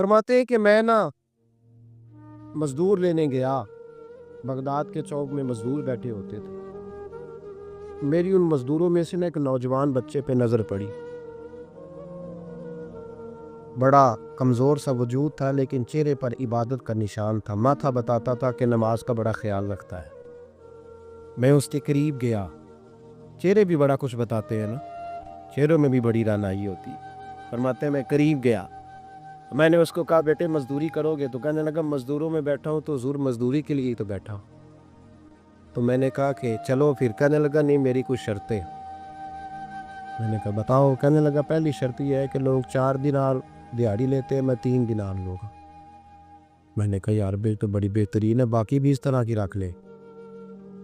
فرماتے ہیں کہ میں مزدور لینے گیا، بغداد کے چوک میں مزدور بیٹھے ہوتے تھے۔ میری ان مزدوروں میں سے ایک نوجوان بچے پہ نظر پڑی۔ بڑا کمزور سا وجود تھا، لیکن چہرے پر عبادت کا نشان تھا۔ ماتھا بتاتا تھا کہ نماز کا بڑا خیال رکھتا ہے۔ میں اس کے قریب گیا۔ چہرے بھی بڑا کچھ بتاتے ہیں نا، چہروں میں بھی بڑی رانائی ہوتی۔ فرماتے ہیں میں قریب گیا، میں نے اس کو کہا بیٹے مزدوری کرو گے؟ تو کہنے لگا مزدوروں میں بیٹھا ہوں تو حضور مزدوری کے لیے ہی تو بیٹھا ہوں۔ تو میں نے کہا کہ چلو پھر۔ کہنے لگا نہیں، میری کچھ شرطیں۔ میں نے کہا بتاؤ؟ کہنے لگا پہلی شرط یہ ہے کہ لوگ 4 دینار دیہڑی لیتے ہیں، میں 3 دینار لوں گا۔ میں نے کہا یار تو بڑی بہترین ہے، باقی بھی اس طرح کی رکھ لے۔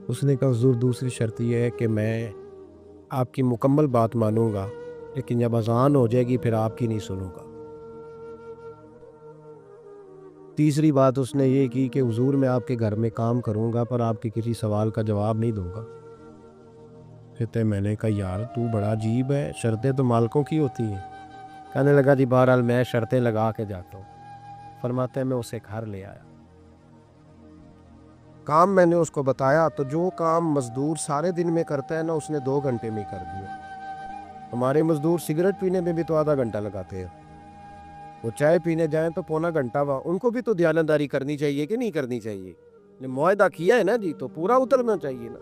اس نے کہا حضور دوسری شرط یہ ہے کہ میں آپ کی مکمل بات مانوں گا، لیکن جب اذان ہو جائے گی پھر آپ کی نہیں سنوں گا۔ تیسری بات اس نے یہ کی کہ حضور میں آپ کے گھر میں کام کروں گا پر آپ کے کسی سوال کا جواب نہیں دوں گا۔ کہتے میں نے کہا یار تو بڑا عجیب ہے، شرطیں تو مالکوں کی ہوتی ہیں۔ کہنے لگا جی بہرحال میں شرطیں لگا کے جاتا ہوں۔ فرماتے ہیں میں اسے گھر لے آیا، کام میں نے اس کو بتایا تو جو کام مزدور سارے دن میں کرتا ہے نا، اس نے 2 گھنٹے میں کر دیا۔ ہمارے مزدور سگریٹ پینے میں بھی تو آدھا گھنٹہ لگاتے ہیں، وہ چائے پینے جائیں تو پونا گھنٹہ ان کو بھی تو دیانتداری کرنی چاہیے کہ نہیں کرنی چاہیے؟ معاہدہ کیا ہے نا جی، تو پورا اترنا چاہیے نا۔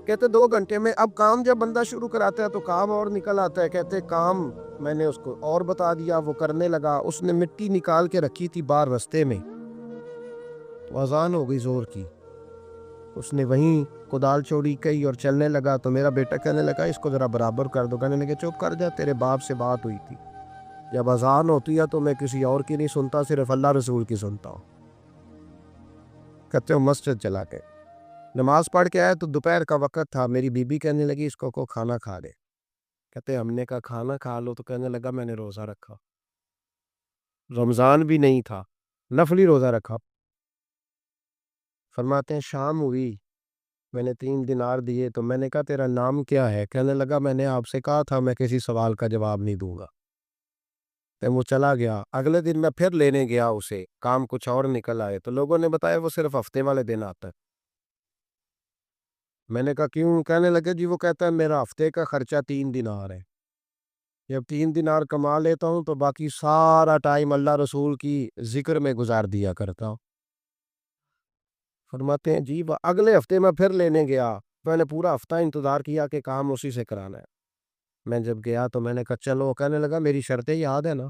کہتے 2 گھنٹے میں۔ اب کام جب بندہ شروع کراتا ہے تو کام اور نکل آتا ہے۔ کہتے کام میں نے اس کو اور بتا دیا، وہ کرنے لگا۔ اس نے مٹی نکال کے رکھی تھی باہر رستے میں، تو اذان ہو گئی زور کی۔ اس نے وہیں کدال چوڑی کہی اور چلنے لگا۔ تو میرا بیٹا کہنے لگا اس کو ذرا برابر کر دو۔ کہنے لگے چپ کر جا، تیرے باپ سے بات ہوئی تھی، جب اذان ہوتی ہے تو میں کسی اور کی نہیں سنتا، صرف اللہ رسول کی سنتا ہوں۔ کہتے ہو مسجد چلا کے نماز پڑھ کے آئے تو دوپہر کا وقت تھا۔ میری بی بی کہنے لگی اس کو کھانا کھا لے۔ کہتے ہم نے کہا کھانا کھا لو، تو کہنے لگا میں نے روزہ رکھا، رمضان بھی نہیں تھا، نفلی روزہ رکھا۔ فرماتے ہیں شام ہوئی، میں نے 3 دینار دیے تو میں نے کہا تیرا نام کیا ہے؟ کہنے لگا میں نے آپ سے کہا تھا میں کسی سوال کا جواب نہیں دوں گا۔ تو وہ چلا گیا۔ اگلے دن میں پھر لینے گیا اسے، کام کچھ اور نکل آئے تو لوگوں نے بتایا وہ صرف ہفتے والے دن آتا ہے۔ میں نے کہا کیوں؟ کہنے لگے جی وہ کہتا ہے میرا ہفتے کا خرچہ 3 دینار ہے، جب 3 دینار کما لیتا ہوں تو باقی سارا ٹائم اللہ رسول کی ذکر میں گزار دیا کرتا ہوں۔ فرماتے ہیں جی وہ اگلے ہفتے میں پھر لینے گیا، میں نے پورا ہفتہ انتظار کیا کہ کام اسی سے کرانا ہے۔ میں جب گیا تو میں نے کہا چلو، کہنے لگا میری شرطیں یاد ہے نا؟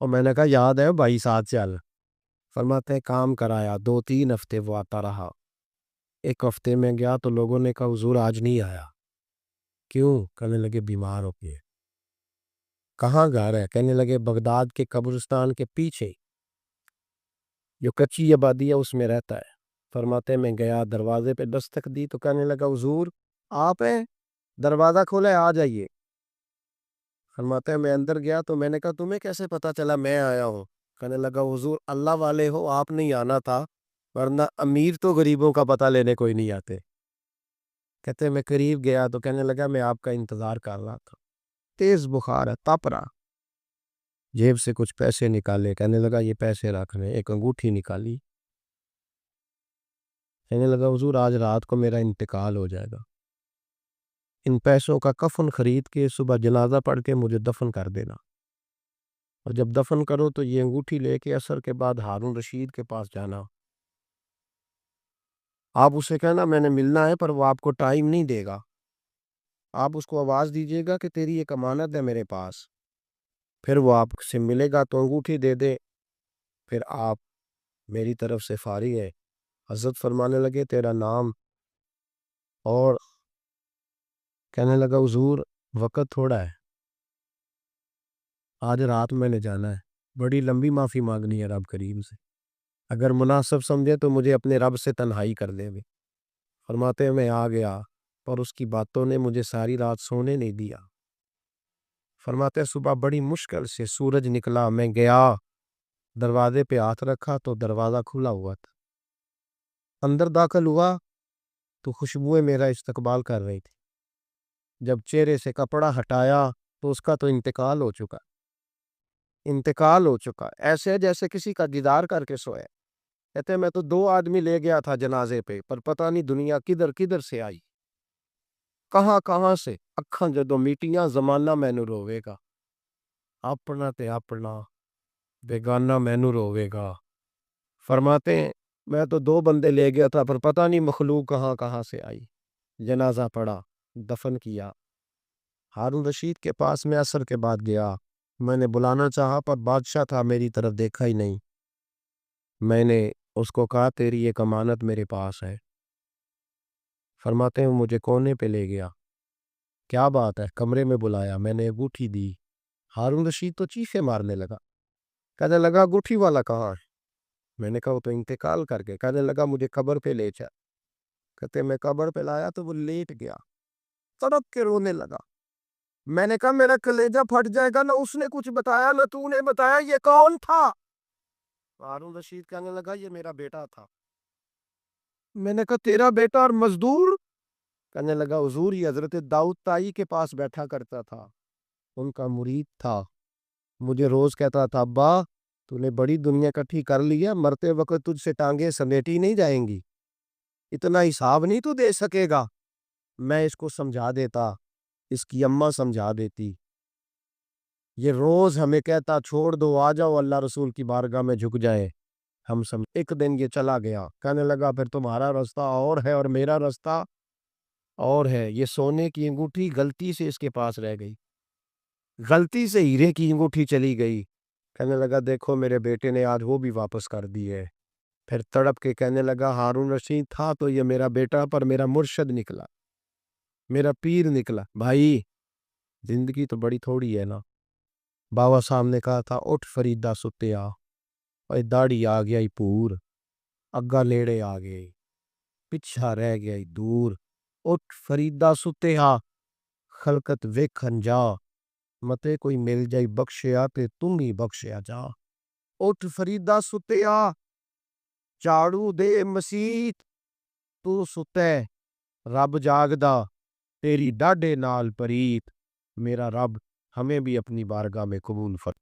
اور میں نے کہا یاد ہے بھائی، ساتھ چل۔ فرماتے ہیں کام کرایا، 2-3 ہفتے وہ آتا رہا۔ ایک ہفتے میں گیا تو لوگوں نے کہا حضور آج نہیں آیا، کیوں؟ کہنے لگے بیمار ہو گئے۔ کہاں گھر ہے؟ کہنے لگے بغداد کے قبرستان کے پیچھے جو کچی آبادی ہے اس میں رہتا ہے۔ فرماتے میں گیا، دروازے پہ دستک دی تو کہنے لگا حضور آپ ہیں؟ دروازہ کھولے، آ جائیے۔ فرماتے ہیں میں اندر گیا تو میں نے کہا تمہیں کیسے پتا چلا میں آیا ہوں؟ کہنے لگا حضور اللہ والے ہو، آپ نہیں آنا تھا، ورنہ امیر تو غریبوں کا پتہ لینے کوئی نہیں آتے۔ کہتے میں قریب گیا تو کہنے لگا میں آپ کا انتظار کر رہا تھا، تیز بخار ہے، تپ رہا۔ جیب سے کچھ پیسے نکالے، کہنے لگا یہ پیسے رکھنے۔ ایک انگوٹھی نکالی، کہنے لگا حضور آج رات کو میرا انتقال ہو جائے گا، ان پیسوں کا کفن خرید کے صبح جنازہ پڑھ کے مجھے دفن کر دینا، اور جب دفن کرو تو یہ انگوٹھی لے کے عصر کے بعد ہارون رشید کے پاس جانا، آپ اسے کہنا میں نے ملنا ہے پر وہ آپ کو ٹائم نہیں دے گا، آپ اس کو آواز دیجیے گا کہ تیری ایک امانت ہے میرے پاس، پھر وہ آپ سے ملے گا تو انگوٹھی دے دے، پھر آپ میری طرف سے فارغ ہے۔ حضرت فرمانے لگے تیرا نام؟ اور کہنے لگا حضور وقت تھوڑا ہے، آج رات میں نے جانا ہے، بڑی لمبی معافی مانگنی ہے رب کریم سے، اگر مناسب سمجھے تو مجھے اپنے رب سے تنہائی کر دے بھی۔ فرماتے ہیں میں آ گیا پر اس کی باتوں نے مجھے ساری رات سونے نہیں دیا۔ فرماتے ہیں صبح بڑی مشکل سے سورج نکلا، میں گیا دروازے پہ ہاتھ رکھا تو دروازہ کھلا ہوا تھا، اندر داخل ہوا تو خوشبوئیں میرا استقبال کر رہی تھی، جب چہرے سے کپڑا ہٹایا تو اس کا تو انتقال ہو چکا۔ انتقال ہو چکا، ایسے جیسے کسی کا دیدار کر کے سوئے۔ کہتے میں تو 2 آدمی لے گیا تھا جنازے پہ، پر پتہ نہیں دنیا کدھر کدھر سے آئی، کہاں کہاں سے۔ اکھاں جدوں میٹیاں زمانہ مینوں روے گا، اپنا تے اپنا بیگانہ مینوں روے گا۔ فرماتے ہیں میں تو 2 بندے لے گیا تھا، پر پتہ نہیں مخلوق کہاں کہاں سے آئی۔ جنازہ پڑا، دفن کیا۔ ہارون رشید کے پاس میں عصر کے بعد گیا، میں نے بلانا چاہا پر بادشاہ تھا، میری طرف دیکھا ہی نہیں۔ میں نے اس کو کہا تیری ایک امانت میرے پاس ہے۔ فرماتے ہیں مجھے کونے پہ لے گیا، کیا بات ہے، کمرے میں بلایا، میں نے انگوٹھی دی۔ ہارون رشید تو چیخے مارنے لگا، کہنے لگا انگوٹھی والا کہاں ہے؟ میں نے کہا وہ تو انتقال کر گئے۔ کہنے لگا مجھے قبر پہ لے چل۔ کہتے میں قبر پہ لایا تو وہ لیٹ گیا، تڑپ کے رونے لگا۔ میں نے کہا میرا کلیجہ پھٹ جائے گا، نہ اس نے کچھ بتایا نہ تو نے بتایا، یہ کون تھا؟ ہارون رشید کہنے لگا یہ میرا بیٹا تھا۔ میں نے کہا تیرا بیٹا اور مزدور؟ کہنے لگا حضور یہ حضرت داؤد طائی کے پاس بیٹھا کرتا تھا، ان کا مرید تھا، مجھے روز کہتا تھا ابا تو نے بڑی دنیا کٹھی کر لی ہے، مرتے وقت تجھ سے ٹانگیں سمیٹی نہیں جائیں گی، اتنا حساب نہیں تو دے سکے گا۔ میں اس کو سمجھا دیتا، اس کی اماں سمجھا دیتی، یہ روز ہمیں کہتا چھوڑ دو آ جاؤ اللہ رسول کی بارگاہ میں جھک جائیں ہم سمجھ۔ ایک دن یہ چلا گیا، کہنے لگا پھر تمہارا رستہ اور ہے اور میرا رستہ اور ہے۔ یہ سونے کی انگوٹھی غلطی سے اس کے پاس رہ گئی، غلطی سے ہیرے کی انگوٹھی چلی گئی۔ کہنے لگا دیکھو میرے بیٹے نے آج وہ بھی واپس کر دی ہے۔ پھر تڑپ کے کہنے لگا ہارون رشید تھا تو یہ میرا بیٹا، پر میرا مرشد نکلا، میرا پیر نکلا۔ بھائی زندگی تو بڑی تھوڑی ہے نا۔ بابا صاحب نے کہا تھا اٹھ فریدہ ستیا، اور داڑھی آ گیا پور، اگا لیڑے آ گئے، پچھا رہ گیا دور۔ اٹھ فریدہ ستیا، خلقت ویکھن جا، متے کوئی مل جائی بخشیا تے تم ہی بخشیا جا۔ اٹھ فریدہ ستیا، جھاڑو دے مسیت، تو ستے رب جاگدا، تیری ڈاڈے نال پریت۔ میرا رب ہمیں بھی اپنی بارگاہ میں قبول فرمائے۔